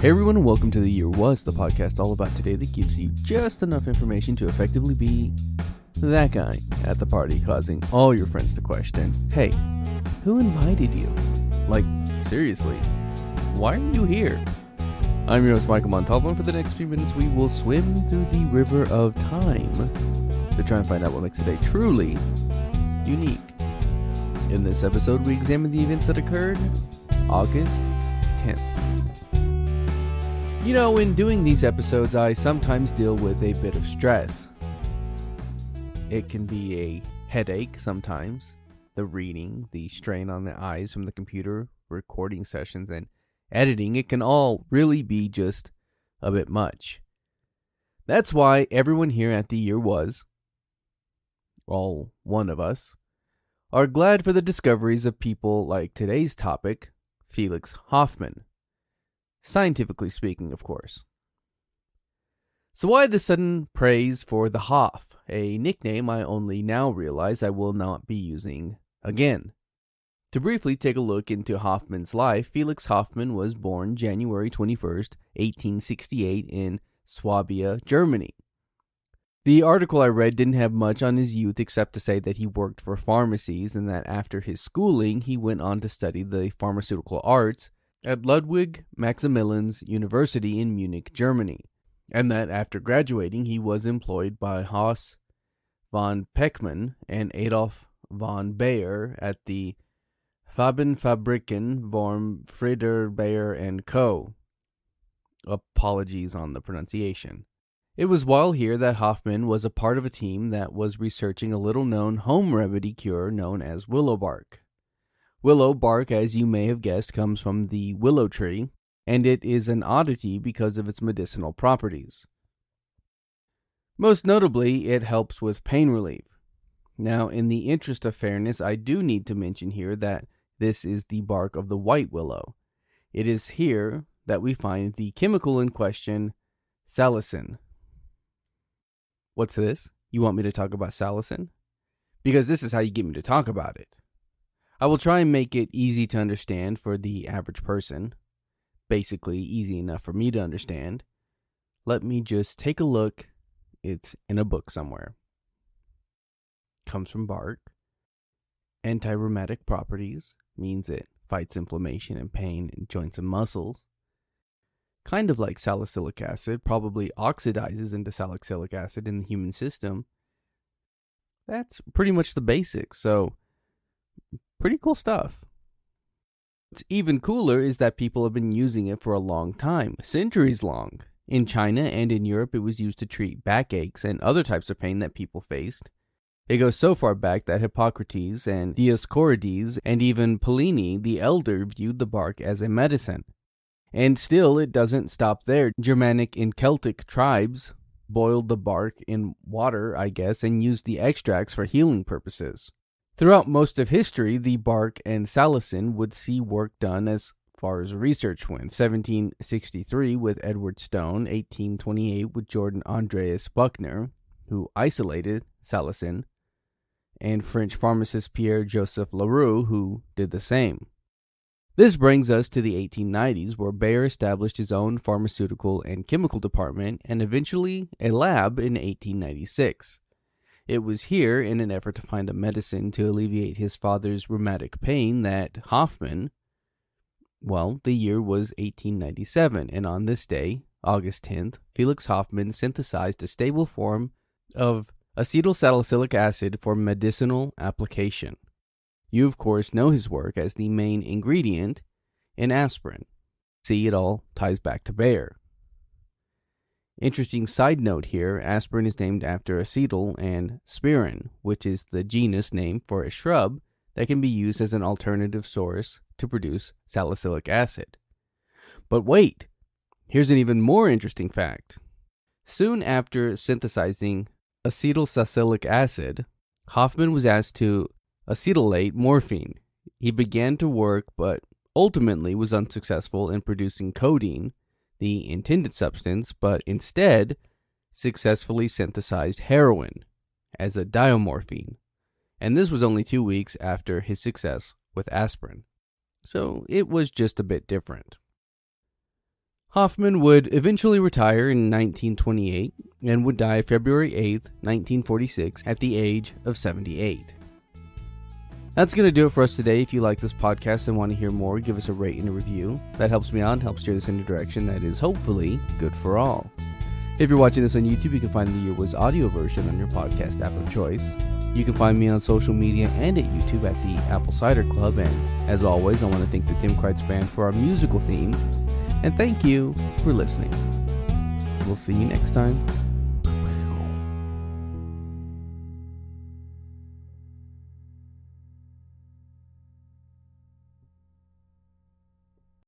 Hey everyone, welcome to The Year Was, the podcast all about today that gives you just enough information to effectively be that guy at the party, causing all your friends to question, hey, who invited you? Like, seriously, why are you here? I'm your host, Michael Montalvo, and for the next few minutes we will swim through the river of time to try and find out what makes a day truly unique. In this episode, we examine the events that occurred August 10th. You know, in doing these episodes, I sometimes deal with a bit of stress. It can be a headache sometimes, the reading, the strain on the eyes from the computer, recording sessions, and editing. It can all really be just a bit much. That's why everyone here at The Year Was, all one of us, are glad for the discoveries of people like today's topic, Felix Hoffmann. Scientifically speaking, of course. So why the sudden praise for the Hoff, a nickname I only now realize I will not be using again? To briefly take a look into Hoffmann's life, Felix Hoffmann was born January 21st, 1868 in Swabia, Germany. The article I read didn't have much on his youth except to say that he worked for pharmacies and that after his schooling he went on to study the pharmaceutical arts at Ludwig Maximilians University in Munich, Germany, and that after graduating he was employed by Haus von Peckmann and Adolf von Bayer at the Fabriken von Frieder Bayer and Co. Apologies on the pronunciation. It was while here that Hoffmann was a part of a team that was researching a little-known home remedy cure known as willow bark. Willow bark, as you may have guessed, comes from the willow tree, and it is an oddity because of its medicinal properties. Most notably, it helps with pain relief. Now, in the interest of fairness, I do need to mention here that this is the bark of the white willow. It is here that we find the chemical in question, salicin. What's this? You want me to talk about salicin? Because this is how you get me to talk about it. I will try and make it easy to understand for the average person. Basically, easy enough for me to understand. Let me just take a look. It's in a book somewhere. Comes from bark. Anti-rheumatic properties means it fights inflammation and pain in joints and muscles. Kind of like salicylic acid, probably oxidizes into salicylic acid in the human system. That's pretty much the basics, so pretty cool stuff. What's even cooler is that people have been using it for a long time, centuries long. In China and in Europe, it was used to treat backaches and other types of pain that people faced. It goes so far back that Hippocrates and Dioscorides and even Pliny the Elder viewed the bark as a medicine. And still, it doesn't stop there. Germanic and Celtic tribes boiled the bark in water, I guess, and used the extracts for healing purposes. Throughout most of history, the bark and salicin would see work done as far as research went. 1763 with Edward Stone, 1828 with Jordan Andreas Buchner, who isolated salicin, and French pharmacist Pierre-Joseph Leroux, who did the same. This brings us to the 1890s, where Bayer established his own pharmaceutical and chemical department and eventually a lab in 1896. It was here, in an effort to find a medicine to alleviate his father's rheumatic pain, that Hoffmann, the year was 1897, and on this day, August 10th, Felix Hoffmann synthesized a stable form of acetylsalicylic acid for medicinal application. You, of course, know his work as the main ingredient in aspirin. See, it all ties back to Bayer. Interesting side note here, aspirin is named after acetyl and aspirin, which is the genus name for a shrub that can be used as an alternative source to produce salicylic acid. But wait, here's an even more interesting fact. Soon after synthesizing acetylsalicylic acid, Hoffmann was asked to acetylate morphine. He began to work, but ultimately was unsuccessful in producing codeine, the intended substance, but instead successfully synthesized heroin as a diamorphine. And this was only 2 weeks after his success with aspirin. So it was just a bit different. Hoffmann would eventually retire in 1928 and would die February 8th, 1946 at the age of 78. That's going to do it for us today. If you like this podcast and want to hear more, give us a rate and a review. That helps me out and helps steer this in a direction that is hopefully good for all. If you're watching this on YouTube, you can find the Year Was audio version on your podcast app of choice. You can find me on social media and at YouTube at the Apple Cider Club. And as always, I want to thank the Tim Kreitz Band for our musical theme. And thank you for listening. We'll see you next time.